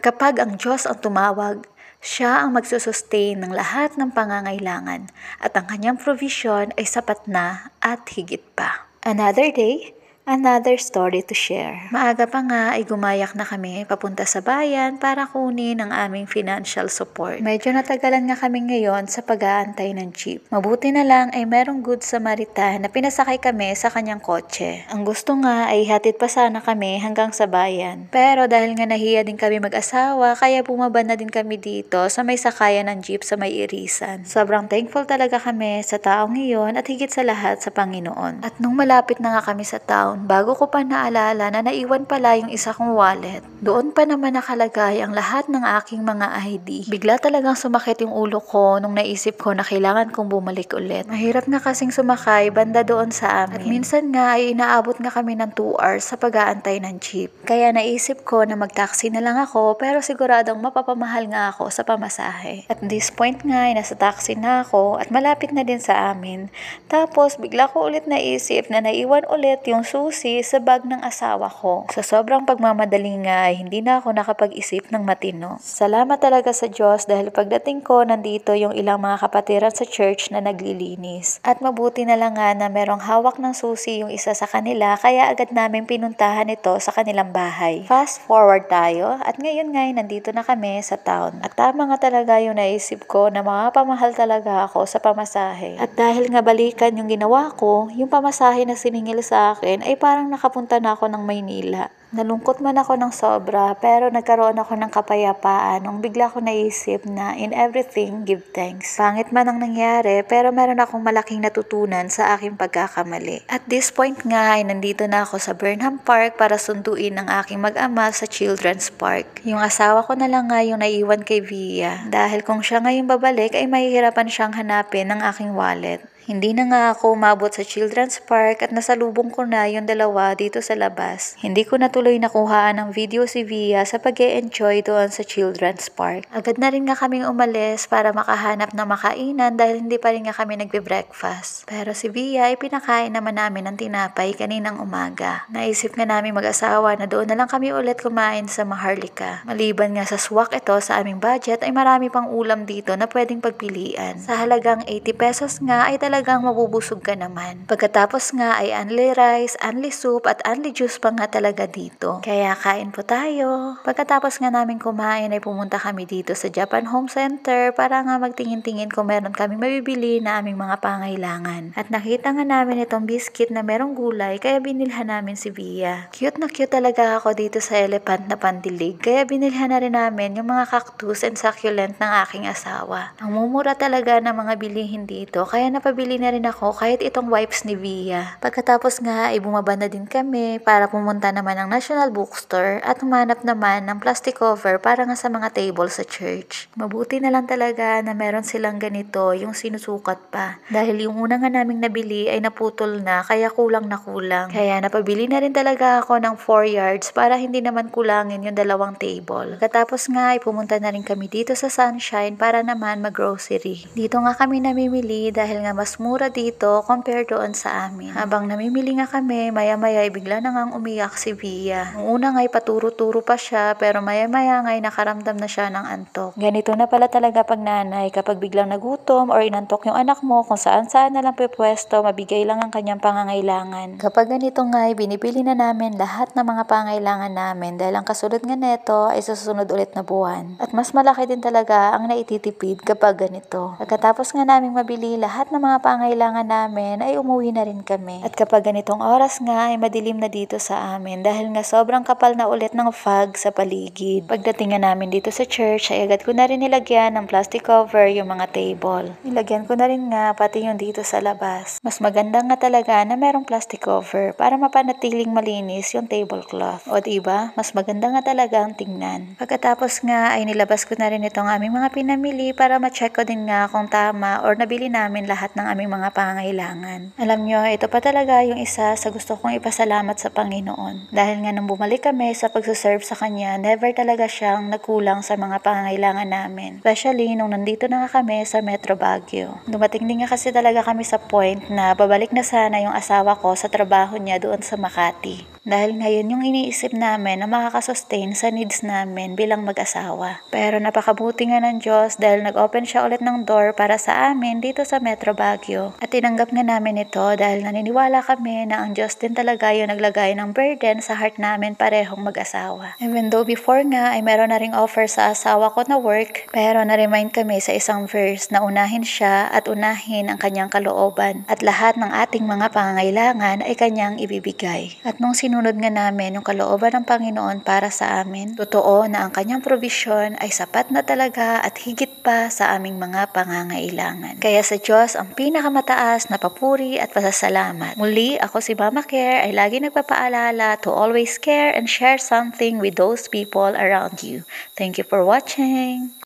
Kapag ang Diyos ang tumawag, siya ang magsusustain ng lahat ng pangangailangan at ang kanyang provision ay sapat na at higit pa. Another day, another story to share. Maaga pa nga ay gumayak na kami papunta sa bayan para kunin ang aming financial support. Medyo natagalan nga kami ngayon sa pag-aantay ng jeep. Mabuti na lang ay merong good Samaritan na pinasakay kami sa kanyang kotse. Ang gusto nga ay hatid pa sana kami hanggang sa bayan. Pero dahil nga nahiya din kami mag-asawa, kaya bumaba na din kami dito sa may sakayan ng jeep sa may Irisan. Sobrang thankful talaga kami sa taong iyon at higit sa lahat sa Panginoon. At nung malapit na nga kami sa town, bago ko pa naalala na naiwan pala yung isa kong wallet. Doon pa naman nakalagay ang lahat ng aking mga ID. Bigla talagang sumakit yung ulo ko nung naisip ko na kailangan kong bumalik ulit. Mahirap nga kasing sumakay banda doon sa amin. At minsan nga ay inaabot nga kami ng 2 hours sa pag-aantay ng jeep. Kaya naisip ko na mag-taxi na lang ako pero siguradong mapapamahal nga ako sa pamasahe. At this point nga ay nasa taxi na ako at malapit na din sa amin. Tapos bigla ko ulit naisip na naiwan ulit yung susi sa bag ng asawa ko. Sa sobrang pagmamadali nga ay hindi na ako nakapag-isip ng matino. Salamat talaga sa Diyos dahil pagdating ko nandito yung ilang mga kapatiran sa church na naglilinis. At mabuti na lang nga na merong hawak ng susi yung isa sa kanila kaya agad namin pinuntahan ito sa kanilang bahay. Fast forward tayo at ngayon nga ay nandito na kami sa town. At tama nga talaga yung naisip ko na makapamahal talaga ako sa pamasahe. At dahil nga balikan yung ginawa ko, yung pamasahe na siningil sa akin ay parang nakapunta na ako ng Maynila. Nalungkot man ako ng sobra pero nagkaroon ako ng kapayapaan nung bigla ko naisip na in everything give thanks. Pangit man ang nangyari pero meron akong malaking natutunan sa aking pagkakamali. At this point nga ay nandito na ako sa Burnham Park para sunduin ang aking mag-ama sa Children's Park. Yung asawa ko na lang nga yung naiwan kay Via dahil kung siya ngayon babalik ay mahihirapan siyang hanapin ng aking wallet. Hindi na nga ako umabot sa Children's Park at nasalubong ko na yung dalawa dito sa labas. Hindi ko na tuloy nakuhaan ng video si Via sa pag-e-enjoy doon sa Children's Park. Agad na rin nga kaming umalis para makahanap ng makainan dahil hindi pa rin nga kami nagbe-breakfast. Pero si Via ay pinakain naman namin ng tinapay kaninang umaga. Naisip nga namin mag-asawa na doon na lang kami ulit kumain sa Maharlika. Maliban nga sa swak ito sa aming budget ay marami pang ulam dito na pwedeng pagpilian. Sa halagang 80 pesos nga ay talagang mabubusog ka naman. Pagkatapos nga ay only rice, only soup at only juice pa nga talaga dito. Kaya kain po tayo. Pagkatapos nga namin kumain ay pumunta kami dito sa Japan Home Center para nga magtingin-tingin kung meron kami mabibili na aming mga pangailangan. At nakita nga namin itong biscuit na merong gulay kaya binilhan namin si Via. Cute na cute talaga ako dito sa elephant na pandilig kaya binilhan na rin namin yung mga cactus and succulent ng aking asawa. Ang mumura talaga ng mga bilihin dito kaya napabili na rin ako kahit itong wipes ni Via. Pagkatapos nga ay bumaba na din kami para pumunta naman ng National Bookstore at humanap naman ng plastic cover para nga sa mga table sa church. Mabuti na lang talaga na meron silang ganito yung sinusukat pa. Dahil yung una nga naming nabili ay naputol na kaya kulang na kulang. Kaya napabili na rin talaga ako ng 4 yards para hindi naman kulangin yung 2 table. Pagkatapos nga ay pumunta na rin kami dito sa Sunshine para naman mag-grocery. Dito nga kami namimili dahil nga mas mura dito compare doon sa amin. Habang namimili nga kami, maya-maya ay bigla na ngang umiyak si Via. Nung una nga ay paturo-turo pa siya pero maya-maya nga ay nakaramdam na siya ng antok. Ganito na pala talaga pag nanay kapag biglang nagutom or inantok yung anak mo kung saan-saan na lang pwepwesto, mabigay lang ang kanyang pangangailangan. Kapag ganito nga ay binibili na namin lahat ng mga pangangailangan namin dahil ang kasunod nga neto ay sa susunod ulit na buwan. At mas malaki din talaga ang naititipid kapag ganito. Pagkatapos nga naming mabili lahat ng mga pangailangan namin ay umuwi na rin kami. At kapag ganitong oras nga ay madilim na dito sa amin dahil nga sobrang kapal na ulit ng fog sa paligid. Pagdating nga namin dito sa church ay agad ko na rin nilagyan ng plastic cover yung mga table. Nilagyan ko na rin nga pati yung dito sa labas. Mas maganda nga talaga na merong plastic cover para mapanatiling malinis yung tablecloth. O diba? Mas maganda nga talaga ang tingnan. Pagkatapos nga ay nilabas ko na rin itong aming mga pinamili para ma-check ko din nga kung tama or nabili namin lahat ng aming mga pangangailangan. Alam nyo, ito pa talaga yung isa sa gusto kong ipasalamat sa Panginoon. Dahil nga nung bumalik kami sa pagsuserve sa Kanya, never talaga siyang nagkulang sa mga pangangailangan namin. Especially nung nandito na nga kami sa Metro Baguio. Dumating din nga kasi talaga kami sa point na babalik na sana yung asawa ko sa trabaho niya doon sa Makati. Dahil ngayon yung iniisip namin na makakasustain sa needs namin bilang mag-asawa. Pero napakabuti nga ng Diyos dahil nag-open siya ulit ng door para sa amin dito sa Metro Baguio. At tinanggap nga namin ito dahil naniniwala kami na ang Diyos din talaga yung naglagay ng burden sa heart namin parehong mag-asawa. Even though before nga ay meron na ring offer sa asawa ko na work, pero na-remind kami sa isang verse na unahin siya at unahin ang kanyang kalooban. At lahat ng ating mga pangangailangan ay kanyang ibibigay. At nung sinunod nga namin yung kalooban ng Panginoon para sa amin, totoo na ang kanyang provision ay sapat na talaga at higit pa sa aming mga pangangailangan. Kaya sa Diyos ang pinakamataas na papuri at pasasalamat. Muli, ako si Mama Care ay lagi nagpapaalala to always care and share something with those people around you. Thank you for watching!